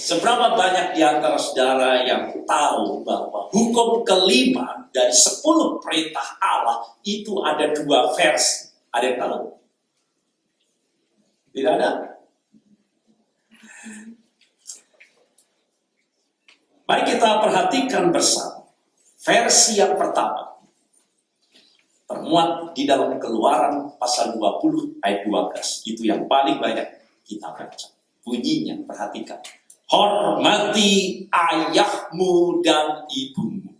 Seberapa banyak di antara saudara yang tahu bahwa hukum kelima dari 10 perintah Allah itu ada 2 versi? Ada yang tahu? Tidak ada? Mari kita perhatikan bersama. Versi yang pertama termuat di dalam Keluaran pasal 20 ayat 12. Itu yang paling banyak kita baca. Bunyinya, perhatikan. Hormati ayahmu dan ibumu.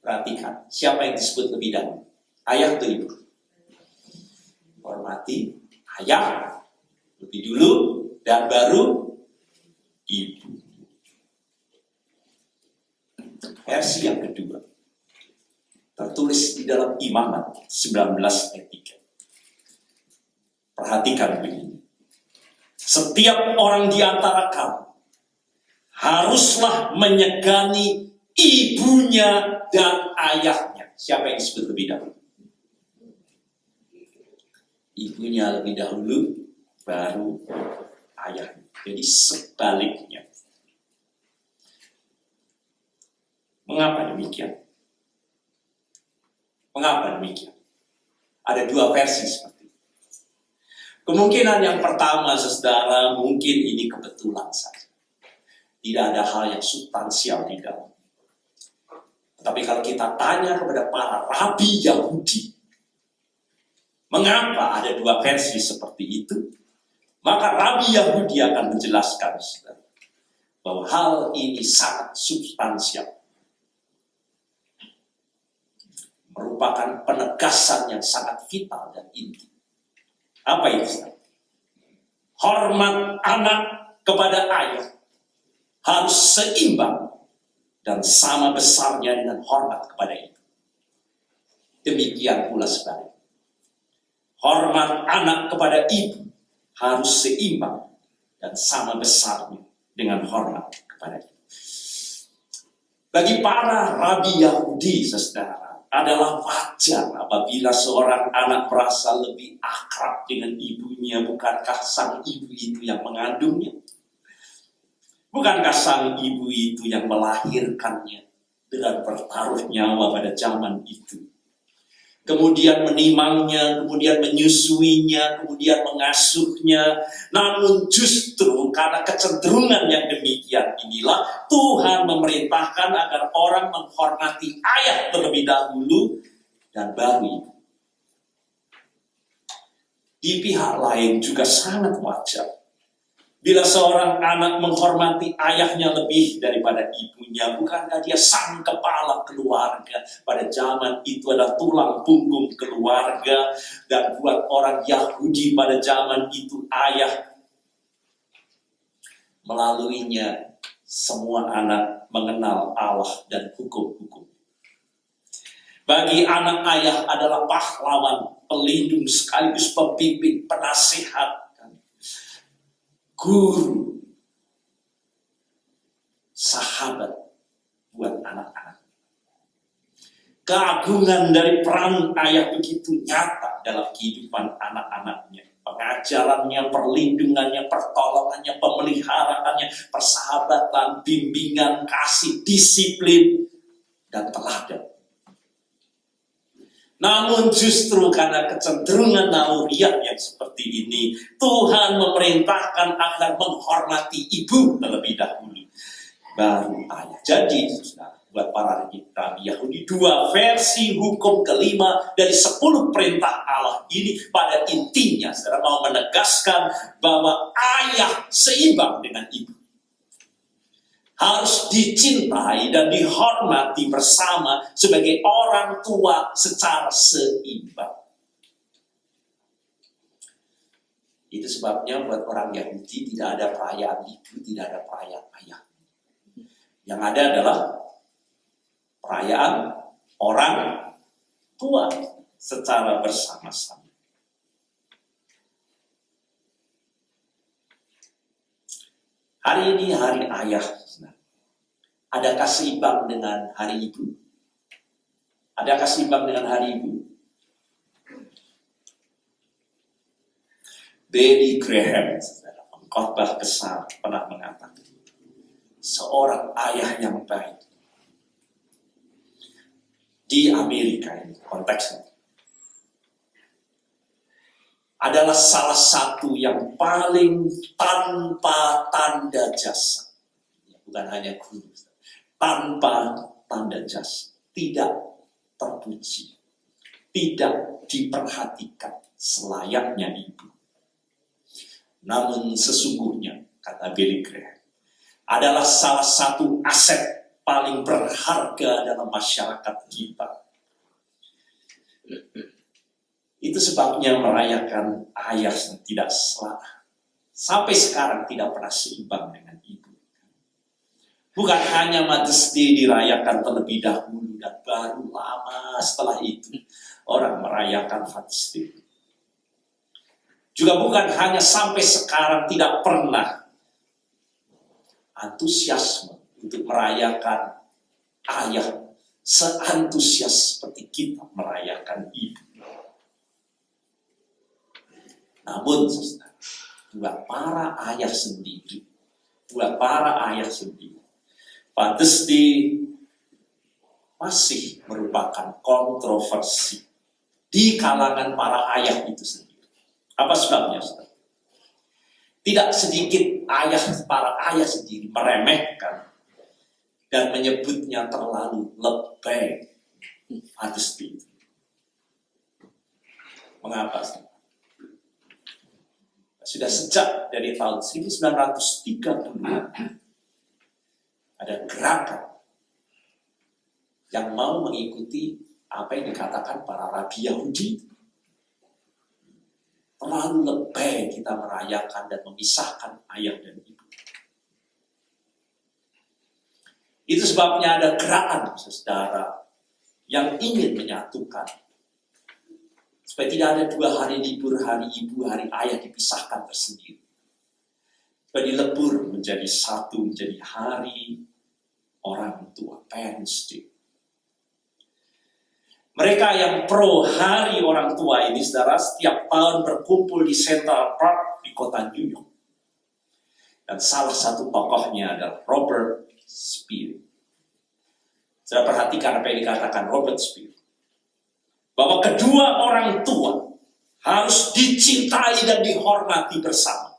Perhatikan, siapa yang disebut lebih dahulu? Ayah atau ibu? Hormati ayah lebih dulu dan baru ibu. Versi yang kedua tertulis di dalam Imamat 19 ayat 3. Perhatikan begini. Setiap orang di antara kamu haruslah menyegani ibunya dan ayahnya. Siapa yang disebut lebih dahulu? Ibunya lebih dahulu, baru ayahnya. Jadi sebaliknya. Mengapa demikian? Mengapa demikian? Ada 2 versi seperti itu. Kemungkinan yang pertama, saudara, mungkin ini kebetulan saja. Tidak ada hal yang substansial di dalam. Tetapi kalau kita tanya kepada para rabi Yahudi, mengapa ada 2 versi seperti itu? Maka rabi Yahudi akan menjelaskan, saudara, bahwa hal ini sangat substansial. Merupakan penegasan yang sangat vital dan inti. Apa itu? Hormat anak kepada ayah harus seimbang dan sama besarnya dengan hormat kepada ibu. Demikian pula sebaliknya. Hormat anak kepada ibu harus seimbang dan sama besarnya dengan hormat kepada ibu. Bagi para rabi Yahudi, saudara, adalah wajar apabila seorang anak merasa lebih akrab dengan ibunya. Bukankah sang ibu itu yang mengandungnya? Bukankah sang ibu itu yang melahirkannya dengan bertaruh nyawa pada zaman itu? Kemudian menimangnya, kemudian menyusuinya, kemudian mengasuhnya. Namun justru karena kecenderungan yang demikian inilah Tuhan memerintahkan agar orang menghormati ayah terlebih dahulu dan baru ibu. Di pihak lain juga sangat wajar bila seorang anak menghormati ayahnya lebih daripada ibunya. Bukankah dia sang kepala keluarga? Pada zaman itu adalah tulang punggung keluarga. Dan buat orang Yahudi pada zaman itu, ayah melaluinya semua anak mengenal Allah dan hukum-hukum. Bagi anak, ayah adalah pahlawan, pelindung, sekaligus pembimbing, penasihat, guru, sahabat buat anak-anak. Keagungan dari peran ayah begitu nyata dalam kehidupan anak-anaknya. Pengajarannya, perlindungannya, pertolongannya, pemeliharaannya, persahabatan, bimbingan, kasih, disiplin, dan teladan. Namun justru karena kecenderungan naluriah yang seperti ini, Tuhan memerintahkan agar menghormati ibu terlebih dahulu, baru ayah. Jadi, buat para rabi Yahudi, 2 versi hukum kelima dari 10 perintah Allah ini pada intinya, saudara, mau menegaskan bahwa ayah seimbang dengan ibu. Harus dicintai dan dihormati bersama sebagai orang tua secara seimbang. Itu sebabnya buat orang Yahudi tidak ada perayaan ibu, tidak ada perayaan ayah. Yang ada adalah perayaan orang tua secara bersama-sama. Hari ini hari ayah. Adakah seimbang dengan hari ibu? Adakah seimbang dengan hari ibu? Billy Graham, Khotbah besar pernah mengatakan, seorang ayah yang baik di Amerika ini konteksnya adalah salah satu yang paling tanpa tanda jasa. Bukan hanya guru, tanpa tanda jasa. Tidak terpuji, tidak diperhatikan selayaknya ibu. Namun sesungguhnya, kata Billy Graham, adalah salah satu aset paling berharga dalam masyarakat kita. Itu sebabnya merayakan ayah yang tidak sampai sekarang tidak pernah seimbang dengan ibu. Bukan hanya Mother's Day dirayakan terlebih dahulu dan baru lama setelah itu orang merayakan Father's Day. Juga bukan hanya sampai sekarang tidak pernah antusiasme untuk merayakan ayah seantusias seperti kita merayakan ibu. Namun, buat para ayah sendiri, Father's Day masih merupakan kontroversi di kalangan para ayah itu sendiri. Apa sebabnya, saudara? Tidak sedikit para ayah sendiri meremehkan dan menyebutnya terlalu lebay Father's Day. Mengapa, saudara? Sudah sejak dari tahun 1930 ada gerakan yang mau mengikuti apa yang dikatakan para rabi Yahudi. Terlalu lebay kita merayakan dan memisahkan ayah dan ibu. Itu sebabnya ada gerakan, saudara, yang ingin menyatukan. Supaya tidak ada 2 hari libur, hari ibu, hari ayah dipisahkan tersendiri. Supaya dilebur menjadi satu, menjadi hari orang tua, Parents Day. Mereka yang pro hari orang tua ini, saudara, setiap tahun berkumpul di Central Park di kota New York. Dan salah satu tokohnya adalah Robert Speer. Saya perhatikan apa yang dikatakan Robert Speer. Bahwa kedua orang tua harus dicintai dan dihormati bersama.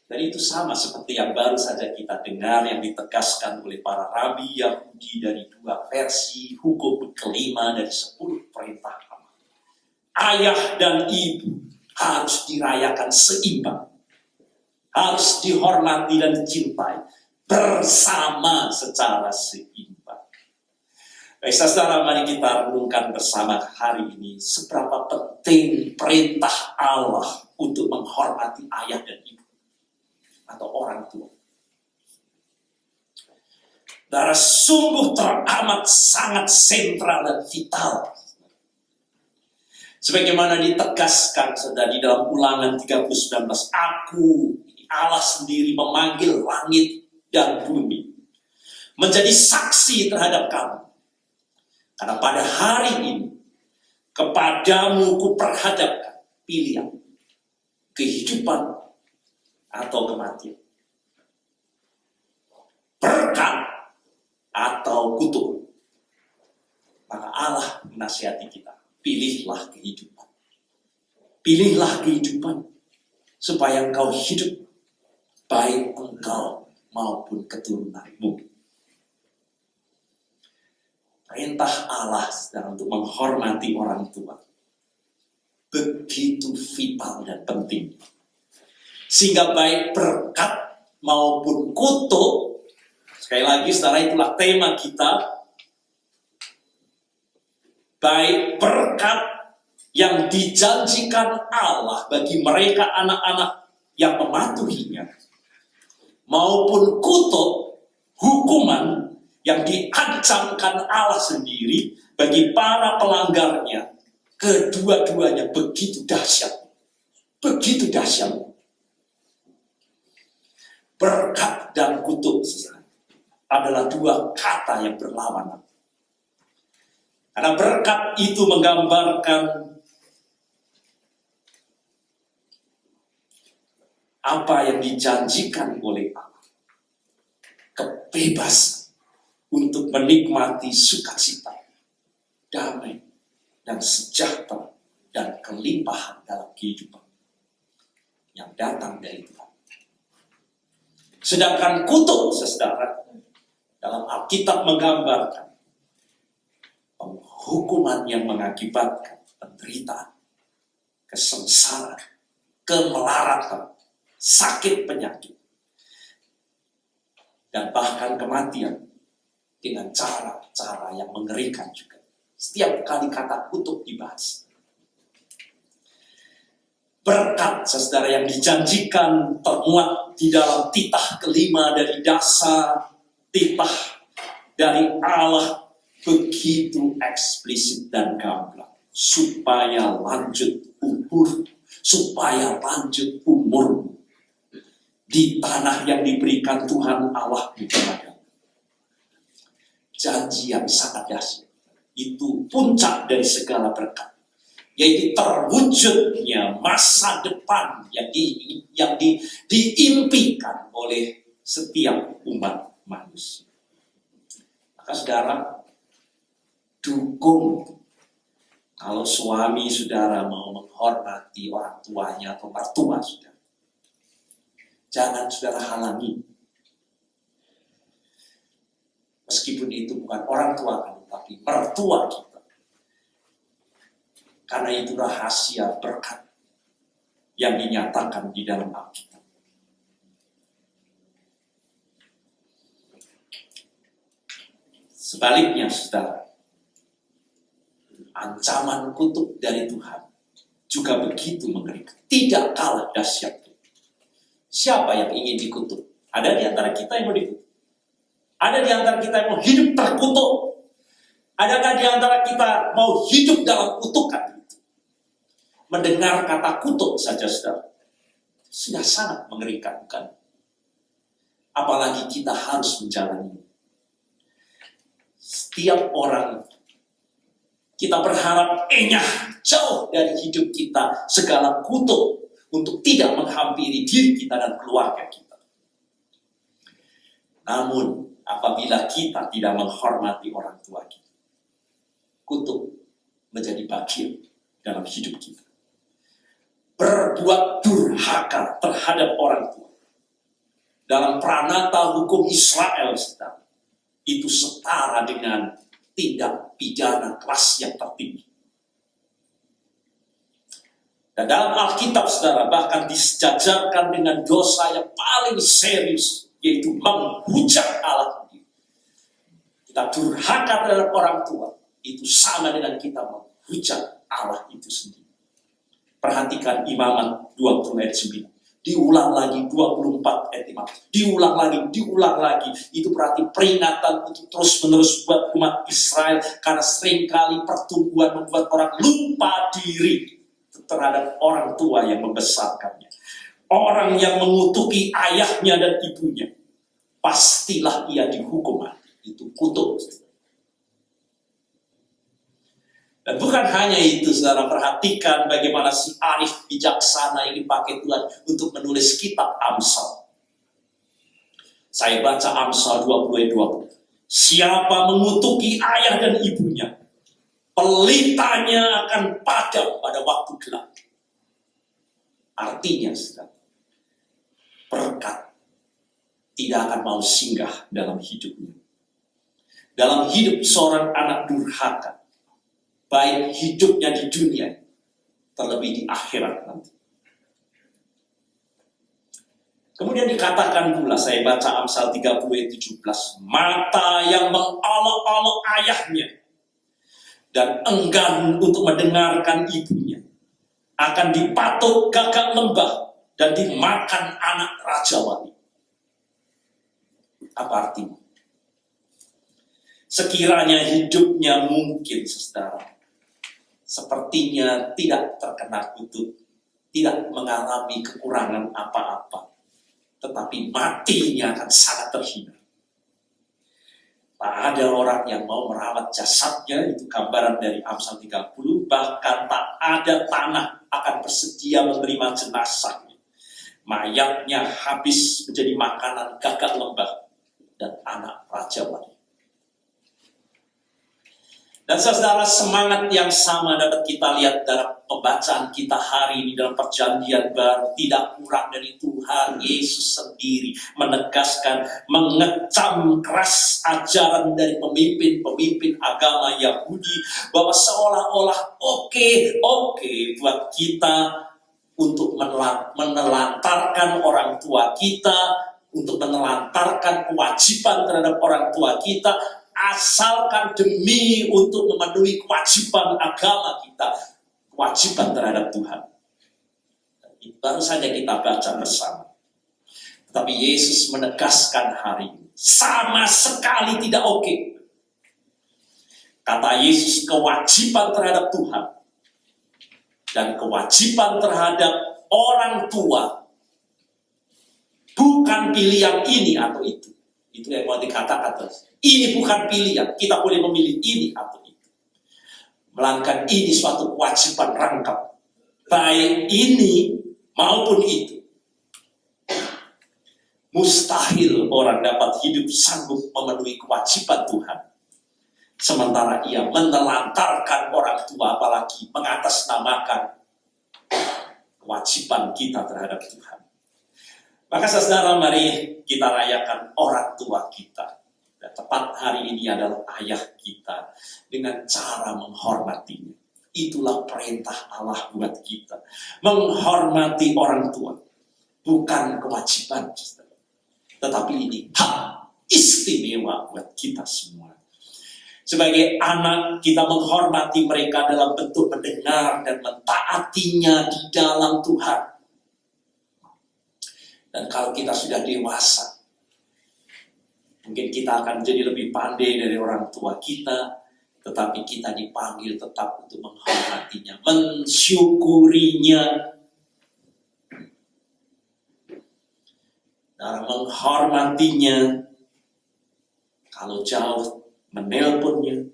Dan itu sama seperti yang baru saja kita dengar yang ditegaskan oleh para rabi Yahudi dari 2 versi hukum kelima dari 10 perintah Allah. Ayah dan ibu harus dirayakan seimbang. Harus dihormati dan dicintai bersama secara seimbang. Baik, saudara, mari kita renungkan bersama hari ini seberapa penting perintah Allah untuk menghormati ayah dan ibu atau orang tua. Darah sungguh teramat sangat sentral dan vital. Sebagaimana ditegaskan saudara di dalam Ulangan 30:19, aku Allah sendiri memanggil langit dan bumi menjadi saksi terhadap kamu. Karena pada hari ini, kepadamu kuperhadapkan pilihan, kehidupan atau kematian, berkat atau kutuk. Maka Allah menasihati kita, pilihlah kehidupan. Pilihlah kehidupan, supaya engkau hidup, baik engkau maupun keturunanmu. Perintah Allah untuk menghormati orang tua begitu vital dan penting. Sehingga baik berkat maupun kutuk, sekali lagi saudara, itulah tema kita. Baik berkat yang dijanjikan Allah bagi mereka anak-anak yang mematuhinya, maupun kutuk, hukuman yang diancamkan Allah sendiri bagi para pelanggarnya. Kedua-duanya begitu dahsyat. Begitu dahsyat. Berkat dan kutuk adalah 2 kata yang berlawanan. Karena berkat itu menggambarkan apa yang dijanjikan oleh Allah. Kebebasan untuk menikmati sukacita, damai, dan sejahtera, dan kelimpahan dalam kehidupan yang datang dari Tuhan. Sedangkan kutuk, saudara, dalam Alkitab menggambarkan penghukuman yang mengakibatkan penderitaan, kesengsaraan, kemelaratan, sakit penyakit, dan bahkan kematian dengan cara-cara yang mengerikan juga. Setiap kali kata kutuk dibahas. Berkat, saudara, yang dijanjikan termuat di dalam titah kelima dari dasar titah dari Allah begitu eksplisit dan gamblang, supaya lanjut umur, supaya lanjut umur di tanah yang diberikan Tuhan Allah kepada. Janji yang sangat dahsyat, itu puncak dari segala berkat, yaitu terwujudnya masa depan yang diimpikan oleh setiap umat manusia. Maka saudara, dukung kalau suami saudara mau menghormati orang tuanya atau mertua saudara. Jangan saudara halangi. Meskipun itu bukan orang tua kan, tapi mertua kita. Karena itu rahasia berkat yang dinyatakan di dalam Alkitab. Sebaliknya, saudara, ancaman kutuk dari Tuhan juga begitu mengerikan. Tidak kalah dahsyatnya. Siapa yang ingin dikutuk? Ada di antara kita yang mau dikutuk? Ada di antara kita yang mau hidup terkutuk? Adakah di antara kita mau hidup dalam kutukan? Mendengar kata kutuk saja, saudara, sudah sangat mengerikan, bukan? Apalagi kita harus menjalani. Setiap orang, kita berharap enyah jauh dari hidup kita segala kutuk untuk tidak menghampiri diri kita dan keluarga kita. Namun, apabila kita tidak menghormati orang tua kita, kutuk menjadi bagian dalam hidup kita. Berbuat durhaka terhadap orang tua dalam pranata hukum Israel, itu setara dengan tindak pidana kelas yang tertinggi. Dan dalam Alkitab, saudara, bahkan disejajarkan dengan dosa yang paling serius, yaitu menghujat Allah. Kita durhaka terhadap orang tua, itu sama dengan kita menghujat Allah itu sendiri. Perhatikan Imamat 20 ayat 9. Diulang lagi 24 ayat 5. Diulang lagi. Itu berarti peringatan untuk terus-menerus buat umat Israel. Karena seringkali pertumbuhan membuat orang lupa diri terhadap orang tua yang membesarkannya. Orang yang mengutuki ayahnya dan ibunya, pastilah ia dihukum mati. Itu kutuk. Dan bukan hanya itu, saudara, perhatikan bagaimana si Arif bijaksana yang dipakai Tuhan untuk menulis kitab Amsal. Saya baca Amsal 20 ayat 20. Siapa mengutuki ayah dan ibunya, pelitanya akan padam pada waktu gelap. Artinya, saudara, berkat tidak akan mau singgah dalam hidupnya. Dalam hidup seorang anak durhaka, baik hidupnya di dunia, terlebih di akhirat nanti. Kemudian dikatakan pula, saya baca Amsal 30 ayat 17, mata yang mengolok-olok ayahnya dan enggan untuk mendengarkan ibunya akan dipatuk gagak lembah dan dimakan anak rajawali. Apa artinya? Sekiranya hidupnya mungkin, saudara, sepertinya tidak terkena kutuk, tidak mengalami kekurangan apa-apa, tetapi matinya akan sangat terhina. Tak ada orang yang mau merawat jasadnya, itu gambaran dari Amsal 30, bahkan tak ada tanah akan bersedia menerima jenazahnya. mayatnya habis menjadi makanan gagak lembah dan anak raja wali. Dan saudara, semangat yang sama dapat kita lihat dalam pembacaan kita hari ini dalam perjanjian baru. Tidak kurang dari Tuhan Yesus sendiri menegaskan, mengecam keras ajaran dari pemimpin-pemimpin agama Yahudi bahwa seolah-olah oke buat kita untuk menelantarkan orang tua kita, untuk menelantarkan kewajiban terhadap orang tua kita, asalkan demi untuk memenuhi kewajiban agama kita, kewajiban terhadap Tuhan. Baru saja kita baca bersama. Tetapi Yesus menegaskan hari ini, sama sekali tidak oke. Kata Yesus, kewajiban terhadap Tuhan dan kewajiban terhadap orang tua bukan pilihan ini atau itu. Itu yang mau dikatakan terus. Ini bukan pilihan, kita boleh memilih ini atau itu. Melainkan ini suatu kewajiban rangkap. Baik ini maupun itu. Mustahil orang dapat hidup sanggup memenuhi kewajiban Tuhan. Sementara ia menelantarkan orang tua, apalagi mengatasnamakan kewajiban kita terhadap Tuhan. Maka saudara, mari kita rayakan orang tua kita. Dan tepat hari ini adalah ayah kita dengan cara menghormatinya. Itulah perintah Allah buat kita. Menghormati orang tua. Bukan kewajiban, saudara. Tetapi ini hak istimewa buat kita semua. Sebagai anak, kita menghormati mereka dalam bentuk mendengar dan mentaatinya di dalam Tuhan. Dan kalau kita sudah dewasa, mungkin kita akan menjadi lebih pandai dari orang tua kita, tetapi kita dipanggil tetap untuk menghormatinya, mensyukurinya. Dalam menghormatinya, kalau jauh menelponnya,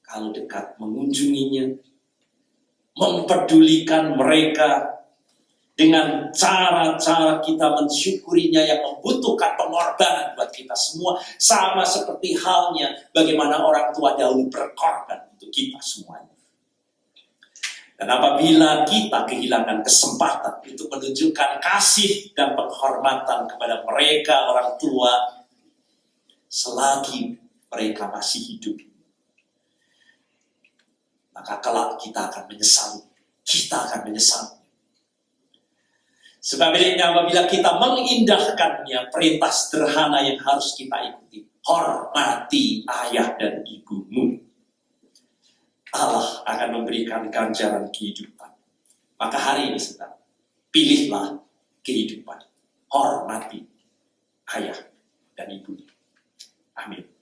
kalau dekat mengunjunginya, mempedulikan mereka dengan cara-cara kita mensyukurinya yang membutuhkan pengorbanan buat kita semua. Sama seperti halnya bagaimana orang tua dahulu berkorban untuk kita semuanya. Dan apabila kita kehilangan kesempatan untuk menunjukkan kasih dan penghormatan kepada mereka, orang tua, selagi mereka masih hidup, maka kelak kita akan menyesal. Kita akan menyesal. Sebaliknya apabila kita mengindahkannya, perintah sederhana yang harus kita ikuti. Hormati ayah dan ibumu. Allah akan memberikan ganjaran kehidupan. Maka hari ini saudara, pilihlah kehidupan. Hormati ayah dan ibumu. Amin.